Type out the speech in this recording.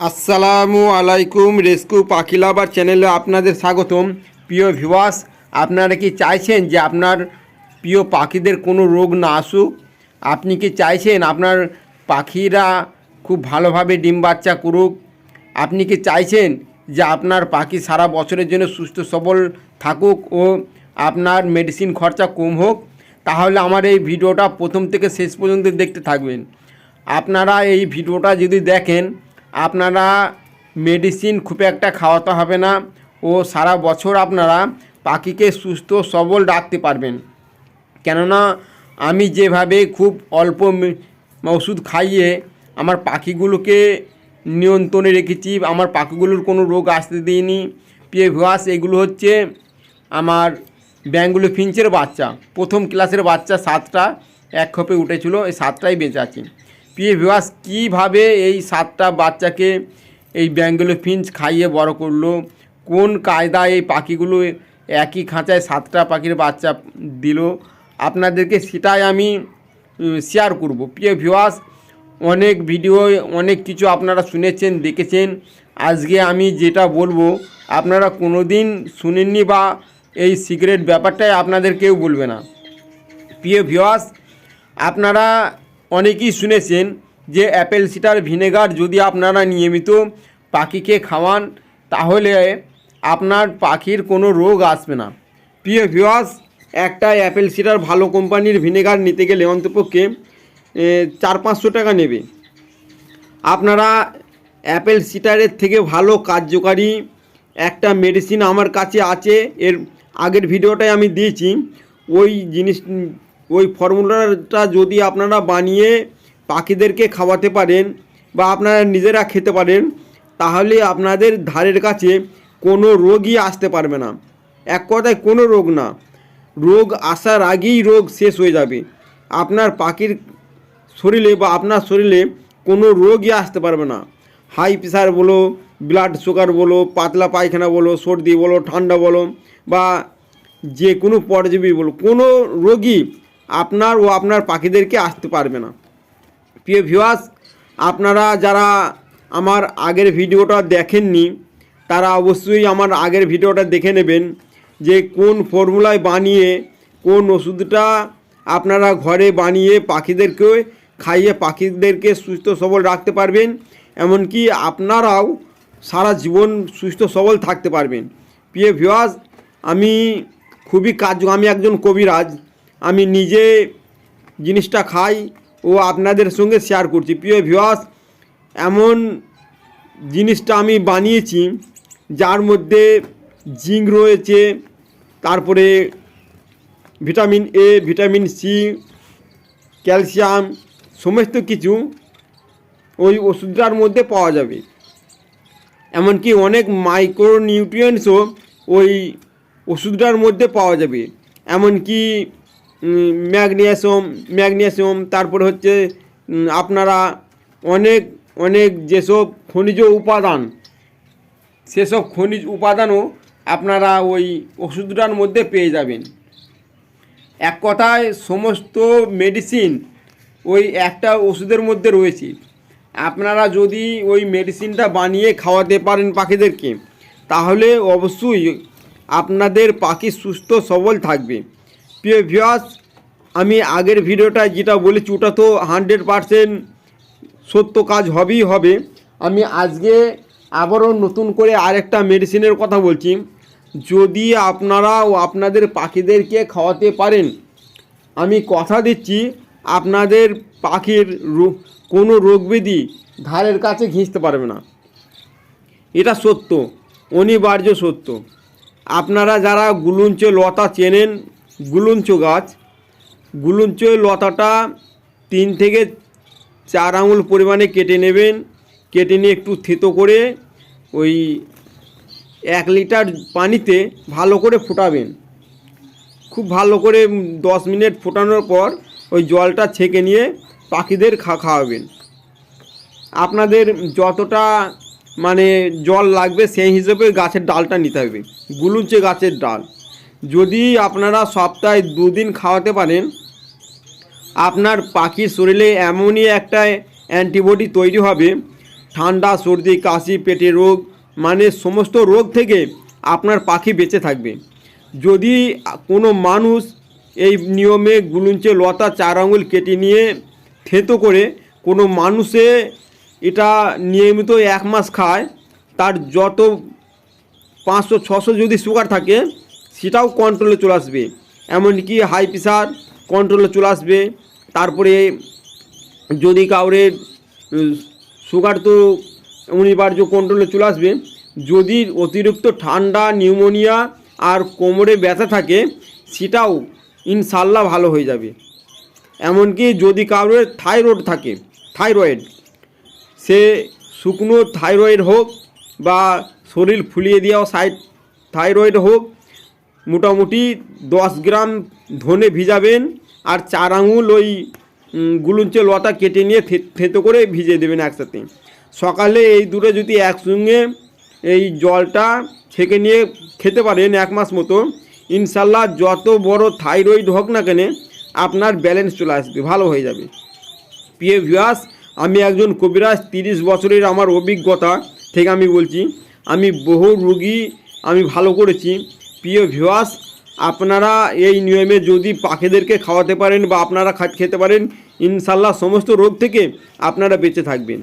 আসসালামু আলাইকুম। রেস্কিউ পাখি লাভার চ্যানেলে আপনাদের স্বাগতম। প্রিয় ভিউয়ার্স, আপনারা কি চাইছেন যে আপনার প্রিয় পাখিদের কোনো রোগ না আসুক? আপনি কি চাইছেন আপনার পাখিরা খুব ভালোভাবে ডিম বাচ্চা করুক? আপনি কি চাইছেন যে আপনার পাখি সারা বছরের জন্য সুস্থ সবল থাকুক ও আপনার মেডিসিন খরচা কম হোক? তাহলে আমার এই ভিডিওটা প্রথম থেকে শেষ পর্যন্ত দেখতে থাকবেন। আপনারা এই ভিডিওটা যদি দেখেন, আপনারা মেডিসিন খুব একটা খাওয়াতে হবে না ও সারা বছর আপনারা পাখিকে সুস্থ সবল রাখতে পারবেন। কেননা আমি যেভাবে খুব অল্প ওষুধ খাইয়ে আমার পাখিগুলোকে নিয়ন্ত্রণে রেখেছি, আমার পাখিগুলোর কোনো রোগ আসতে দিইনি। প্রিয় ভিউয়ার্স, এগুলো হচ্ছে আমার বেঙ্গলি ফিঞ্চের বাচ্চা, প্রথম ক্লাসের বাচ্চা 7টা এক খোপে উঠেছিল, এই 7টাই বেঁচে আছে। প্রিয় ভিউয়ার্স, কীভাবে এই 7টা বাচ্চাকে এই বেঙ্গলি ফিঞ্চ খাইয়ে বড় করলো, কোন কায়দায় এই পাখিগুলো একই খাঁচায় 7টা পাখির বাচ্চা দিল, আপনাদেরকে সেটাই আমি শেয়ার করব। প্রিয় ভিউয়ার্স, অনেক ভিডিও অনেক কিছু আপনারা শুনেছেন, দেখেছেন। আজকে আমি যেটা বলবো আপনারা কোনো দিন শুনেননি বা এই সিক্রেট ব্যাপারটাই আপনাদের কেউ বলবে না। প্রিয় ভিউয়ার্স, আপনারা অনেকেই শুনেছেন যে অ্যাপেল সিডার ভিনেগার যদি আপনারা নিয়মিত পাখিকে খাওয়ান তাহলে আপনার পাখির কোনো রোগ আসবে না। প্রিয় ভিউয়ার্স, একটা অ্যাপেল সিডার ভালো কোম্পানির ভিনেগার নিতে গেলে অন্তপক্ষে 400-500 টাকা নেবে। আপনারা অ্যাপেল সিডারের থেকে ভালো কার্যকারী একটা মেডিসিন আমার কাছে আছে, এর আগের ভিডিওটায় আমি দিয়েছি। ওই ফর্মুলাটা যদি আপনারা বানিয়ে পাখিদেরকে খাওয়াতে পারেন বা আপনারা নিজেরা খেতে পারেন, তাহলে আপনাদের ধারের কাছে কোনো রোগই আসতে পারবে না। এক কথায় কোনো রোগ না, রোগ আসার আগেই রোগ শেষ হয়ে যাবে। আপনার পাখির শরীরে বা আপনার শরীরে কোনো রোগই আসতে পারবে না। হাই প্রেশার বলো, ব্লাড সুগার বলো, পাতলা পায়খানা বলো, সর্দি বলো, ঠান্ডা বলো বা যে কোনো পরজীবী বলো, কোনো রোগই আপনার ও আপনার পাখিদেরকে আসতে পারবে না। প্রিয় ভিউয়ার্স, আপনারা যারা আমার আগের ভিডিওটা দেখেননি তারা অবশ্যই আমার আগের ভিডিওটা দেখে নেবেন যে কোন ফর্মুলায় বানিয়ে কোন ওষুধটা আপনারা ঘরে বানিয়ে পাখিদেরকে খাইয়ে পাখিদেরকে সুস্থ সবল রাখতে পারবেন, এমনকি আপনারাও সারা জীবন সুস্থ সবল থাকতে পারবেন। প্রিয় ভিউয়ার্স, আমি আমি একজন কবিরাজ, আমি নিজে জিনিসটা খাই ও আপনাদের সঙ্গে শেয়ার করছি। প্রিয় ভিউয়ার্স, এমন জিনিসটা আমি বানিয়েছি যার মধ্যে জিঙ্ক রয়েছে, তারপরে vitamin A, vitamin C, calcium, সমস্ত কিছু ওই ওষুধটার মধ্যে পাওয়া যাবে। এমনকি অনেক মাইক্রোনিউট্রিয়েন্টসও ওই ওষুধটার মধ্যে পাওয়া যাবে। এমনকি ম্যাগনেসিয়াম, তারপরে হচ্ছে আপনারা অনেক যেসব খনিজ উপাদান, সেসব খনিজ উপাদানও আপনারা ওই ওষুধটার মধ্যে পেয়ে যাবেন। এক কথায় সমস্ত মেডিসিন ওই একটা ওষুধের মধ্যে রয়েছে। আপনারা যদি ওই মেডিসিনটা বানিয়ে খাওয়াতে পারেন পাখিদেরকে, তাহলে অবশ্যই আপনাদের পাখি সুস্থ সবল থাকবে। প্রিয় ভিউয়ার্স, আমি আগের ভিডিওটা যেটা বলেছি ওটা তো 100% সত্য কাজ হবেই হবে। আমি আজকে আবারও নতুন করে আরেকটা মেডিসিনের কথা বলছি। যদি আপনারা ও আপনাদের পাখিদেরকে খাওয়াতে পারেন, আমি কথা দিচ্ছি আপনাদের পাখির কোনো রোগব্যাধি ধারের কাছে ঘেঁষতে পারবে না। এটা সত্য, অনিবার্য সত্য। আপনারা যারা গুলুঞ্চ লতা চেনেন, গুলুঞ্চ গাছ, গুলুঞ্চ লতাটা 3 থেকে 4 আঙুল পরিমাণে কেটে নেবেন। কেটে নিয়ে একটু থেতো করে ওই 1 লিটার পানিতে ভালো করে ফোটাবেন। খুব ভালো করে 10 মিনিট ফোটানোর পর ওই জলটা ছেঁকে নিয়ে পাখিদের খাওয়াবেন। আপনাদের যতটা মানে জল লাগবে সেই হিসেবে গাছের ডালটা নিতে হবে, গুলুঞ্চে গাছের ডাল। যদি আপনারা সপ্তাহে 2 দিন খাওয়াতে পারেন, আপনার পাখির শরীরে এমনই একটা অ্যান্টিবডি তৈরি হবে ঠান্ডা, সর্দি, কাশি, পেটের রোগ মানে সমস্ত রোগ থেকে আপনার পাখি বেঁচে থাকবে। যদি কোনো মানুষ এই নিয়মে গুলুঞ্চে লতা 4 আঙুল কেটে নিয়ে থেঁতো করে কোনো মানুষে এটা নিয়মিত 1 মাস খায়, তার যত 500-600 যদি সুগার থাকে সেটাও কন্ট্রোলে চলে আসবে। এমনকি হাই প্রেশার কন্ট্রোলে চলে আসবে। তারপরে যদি কাউরে সুগার তো অনিবার্য কন্ট্রোলে চলে আসবে। যদি অতিরিক্ত ঠান্ডা, নিউমোনিয়া আর কোমরে ব্যথা থাকে সেটাও ইনশাল্লাহ ভালো হয়ে যাবে। এমনকি যদি কারোর থাইরয়েড থাকে, সে শুকনো থাইরয়েড হোক বা শরীর ফুলিয়ে দেওয়া থাইরয়েড হোক, মোটামুটি 10 গ্রাম ধনে ভিজাবেন আর 4 আঙুল ওই গুলুঞ্চে লতা কেটে নিয়ে থেঁতো করে ভিজিয়ে দেবেন একসাথে। সকালে এই দুটো যদি একসঙ্গে এই জলটা ছেঁকে নিয়ে খেতে পারেন 1 মাস মতো, ইনশাল্লাহ যত বড় থাইরয়েড হোক না কেন আপনার ব্যালেন্স চলে আসবে, ভালো হয়ে যাবে। প্রিয় ভিউয়ার্স, আমি একজন কবিরাজ, 30 বছরের আমার অভিজ্ঞতা থেকে আমি বলছি, আমি বহু রুগী আমি ভালো করেছি। প্রিয় ভিউয়ার্স, আপনারা এই নিয়মে যদি পাখিদেরকে খাওয়াতে পারেন বা আপনারা খেতে পারেন, ইনশাল্লাহ সমস্ত রোগ থেকে আপনারা বেঁচে থাকবেন।